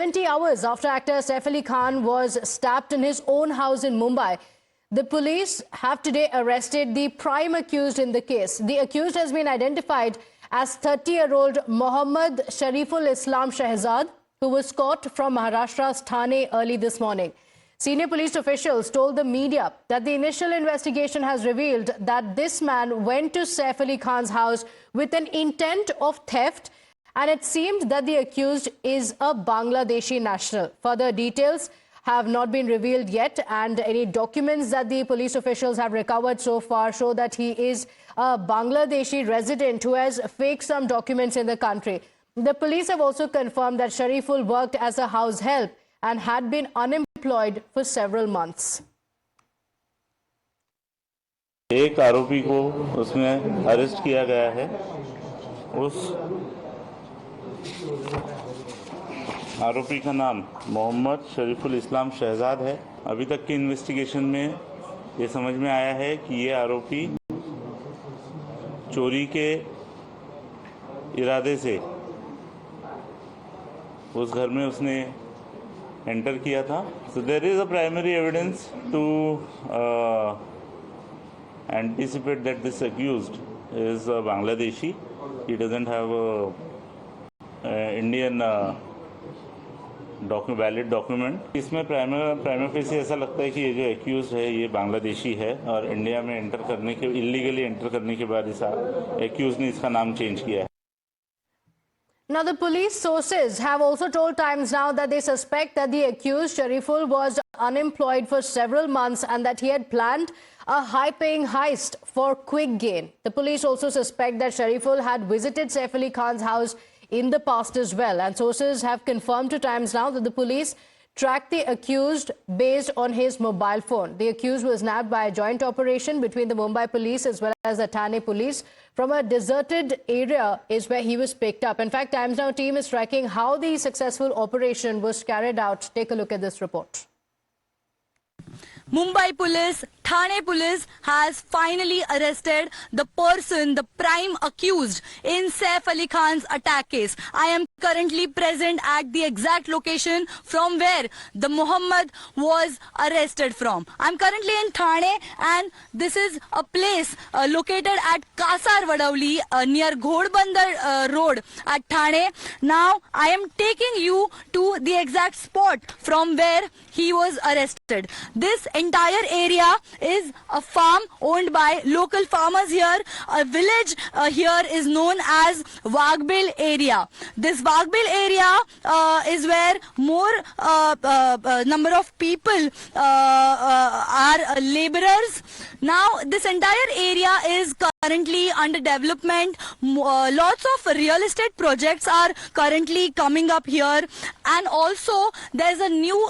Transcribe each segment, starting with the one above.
70 hours after actor Saif Ali Khan was stabbed in his own house in Mumbai, the police have today arrested the prime accused in the case. The accused has been identified as 30-year-old Mohammad Shariful Islam Shehzad, who was caught from Maharashtra's Thane early this morning. Senior police officials told the media that the initial investigation has revealed that this man went to Saif Ali Khan's house with an intent of theft, and it seemed that the accused is a Bangladeshi national. Further details have not been revealed yet, and any documents that the police officials have recovered so far show that he is a Bangladeshi resident who has faked some documents in the country. The police have also confirmed that Shariful worked as a house help and had been unemployed for several months. एक आरोपी को उसमें arrest किया गया है। उस आरोपी का नाम मोहम्मद शरीफुल इस्लाम शहजाद है। अभी तक की इन्वेस्टिगेशन में ये समझ में आया है कि ये आरोपी चोरी के इरादे से उस घर में उसने एंटर किया था। So there is a primary evidence to anticipate that this accused is a Bangladeshi. He doesn't have a Indian valid document. इसमें प्राइमा फेसी ऐसा लगता है कि ये जो एक्यूज है ये बांग्लादेशी है और इंडिया में इलीगली एंटर करने के बाद इस एक्यूज ने इसका नाम चेंज किया है। Now, the police sources have also told Times Now that they suspect that the accused, Shariful, was unemployed for several months and that he had planned a high-paying heist for quick gain. The police also suspect that Shariful had visited Saif Ali Khan's house in the past as well. And sources have confirmed to Times Now that the police tracked the accused based on his mobile phone. The accused was nabbed by a joint operation between the Mumbai police as well as the Thane police. From a deserted area is where he was picked up. In fact, Times Now team is tracking how the successful operation was carried out. Take a look at this report. Mumbai police, Thane police has finally arrested the person, the prime accused in Saif Ali Khan's attack case. I am currently present at the exact location from where the Mohammed was arrested from. I am currently in Thane, and this is a place located at Kasar Vadauli near Ghodbandar Road at Thane. Now I am taking you to the exact spot from where he was arrested. This entire area is a farm owned by local farmers here. A village here is known as Wagbil area. This Wagbil area is where more number of people are laborers. Now this entire area is currently under development. Lots of real estate projects are currently coming up here, and also there's a new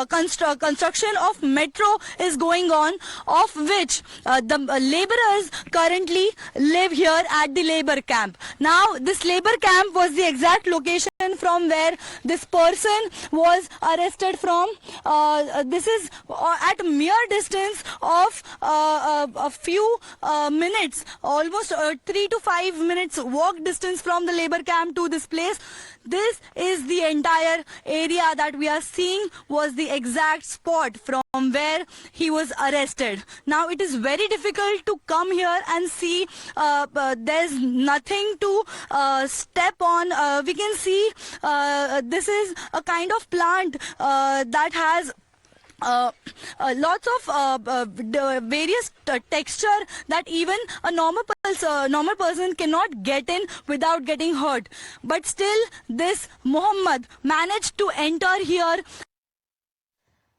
construction of metro is going on, of which the laborers currently live here at the labor camp. Now this labor camp was the exact location from where this person was arrested from. This is at mere distance of a few minutes, almost 3 to 5 minutes walk distance from the labor camp to this place. This is the entire area that we are seeing was the exact spot from where he was arrested. Now it is very difficult to come here and see. There's nothing to step on. We can see this is a kind of plant that has lots of various texture that even a normal person cannot get in without getting hurt. But still, this Mohammed managed to enter here.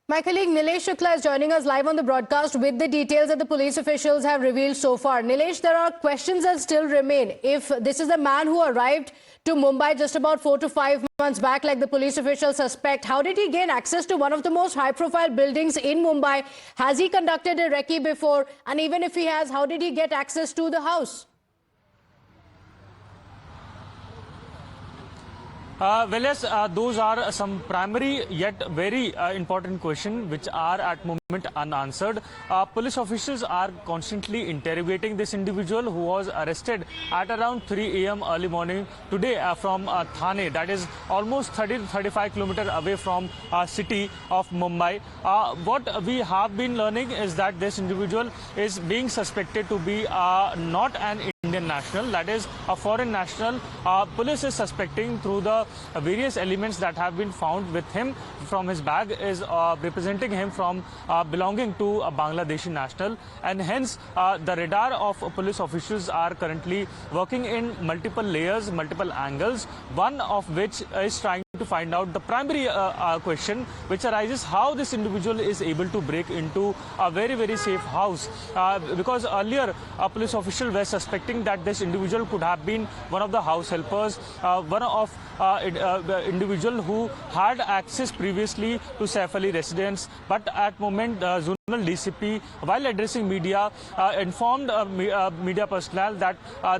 My colleague Nilesh Shukla is joining us live on the broadcast with the details that the police officials have revealed so far. Nilesh, there are questions that still remain. If this is a man who arrived to Mumbai just about 4 to 5 months back, like the police officials suspect, how did he gain access to one of the most high-profile buildings in Mumbai? Has he conducted a recce before? And even if he has, how did he get access to the house? Well, yes, those are some primary yet very important questions which are at moment unanswered. Police officials are constantly interrogating this individual who was arrested at around 3 a.m. early morning today from Thane, that is almost 30 to 35 kilometers away from city of Mumbai. What we have been learning is that this individual is being suspected to be not an Indian national, that is a foreign national. Police is suspecting through the various elements that have been found with him from his bag is representing him from belonging to a Bangladeshi national, and hence the radar of police officials are currently working in multiple layers, multiple angles, one of which is trying to find out the primary question which arises: how this individual is able to break into a very, very safe house, because earlier police officials were suspecting that this individual could have been one of the house helpers, one of the individual who had access previously to Saif Ali residence, but at moment zonal DCP, while addressing media, informed media personnel that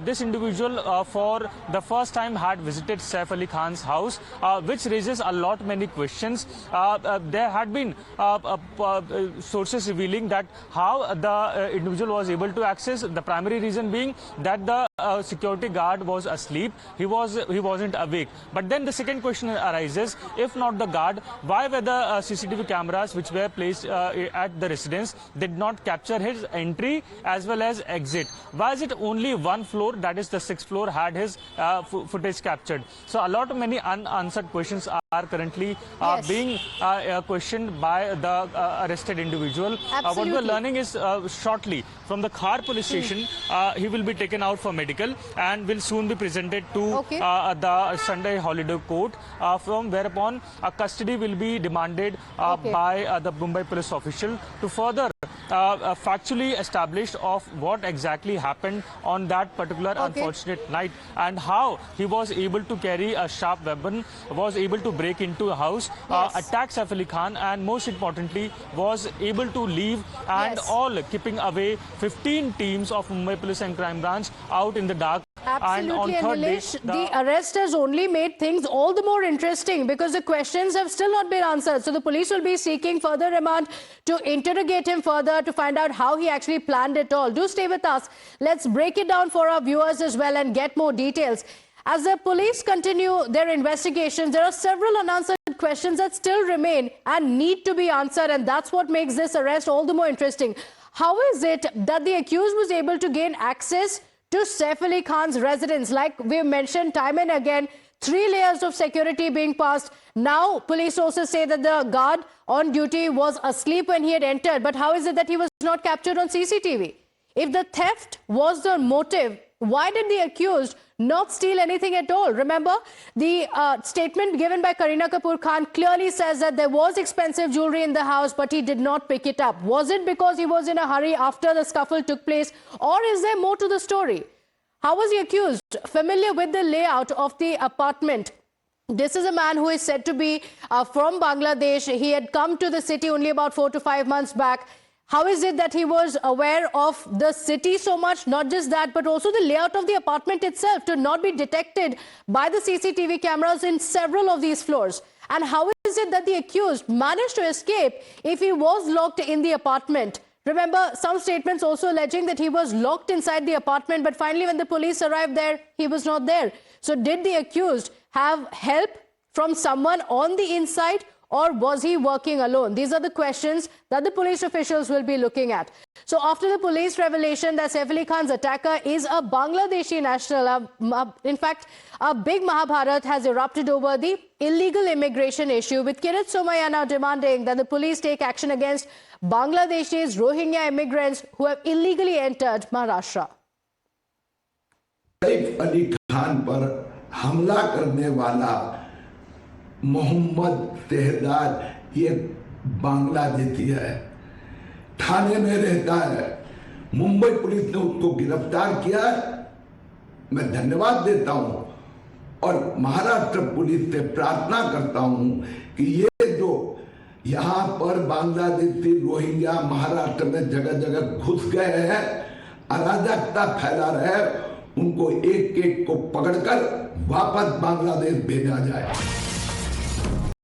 this individual for the first time had visited Saif Ali Khan's house, which raises a lot many questions. There had been sources revealing that how the individual was able to access, the primary reason being that the security guard was asleep, he wasn't awake. But then the second question arises: if not the guard, why were the CCTV cameras which were placed at the residence did not capture his entry as well as exit? Why is it only one floor, that is the 6th floor, had his footage captured? So a lot of many unanswered questions are currently being questioned by the arrested individual. What we are learning is shortly from the Khar police station, he will be taken out for medical and will soon be presented to the Sunday holiday court, from whereupon custody will be demanded by the Mumbai police official to further factually establish of what exactly happened on that particular unfortunate night, and how he was able to carry a sharp weapon, was able to break into a house, attack Saif Ali Khan, and most importantly was able to leave, and all keeping away 15 teams of Mumbai Police and Crime Branch out in the dark. Absolutely, and Nilesh, the arrest has only made things all the more interesting because the questions have still not been answered. So the police will be seeking further remand to interrogate him further to find out how he actually planned it all. Do stay with us. Let's break it down for our viewers as well and get more details. As the police continue their investigations, there are several unanswered questions that still remain and need to be answered, and that's what makes this arrest all the more interesting. How is it that the accused was able to gain access to Saif Ali Khan's residence? Like we mentioned time and again, 3 layers of security being passed. Now, police sources say that the guard on duty was asleep when he had entered. But how is it that he was not captured on CCTV? If the theft was the motive, why did the accused not steal anything at all? Remember, the statement given by Kareena Kapoor Khan clearly says that there was expensive jewelry in the house, but he did not pick it up. Was it because he was in a hurry after the scuffle took place, or is there more to the story? How was the accused familiar with the layout of the apartment? This is a man who is said to be from Bangladesh. He had come to the city only about 4 to 5 months back. How is it that he was aware of the city so much? Not just that, but also the layout of the apartment itself to not be detected by the CCTV cameras in several of these floors. And how is it that the accused managed to escape if he was locked in the apartment? Remember, some statements also alleging that he was locked inside the apartment, but finally when the police arrived there, he was not there. So did the accused have help from someone on the inside, or was he working alone? These are the questions that the police officials will be looking at. So after the police revelation that Saif Ali Khan's attacker is a Bangladeshi national, in fact, a big Mahabharat has erupted over the illegal immigration issue, with Kirit Somaiya now demanding that the police take action against Bangladeshis, Rohingya immigrants who have illegally entered Maharashtra. Saif Ali Khan पर हमला करने वाला मोहम्मद तेहदार ये बांग्लादेशी है, थाने में रहता है। Mumbai police ने उसको गिरफ्तार किया, मैं धन्यवाद देता हूं और महाराष्ट्र पुलिस से प्रार्थना करता हूं कि ये जो यहां पर बांग्लादेशी रोहिंग्या महाराष्ट्र में जगह जगह घुस गए हैं, अराजकता फैला रहे, उनको एक एक को पकड़कर वापस बांग्लादेश भेजा जाए।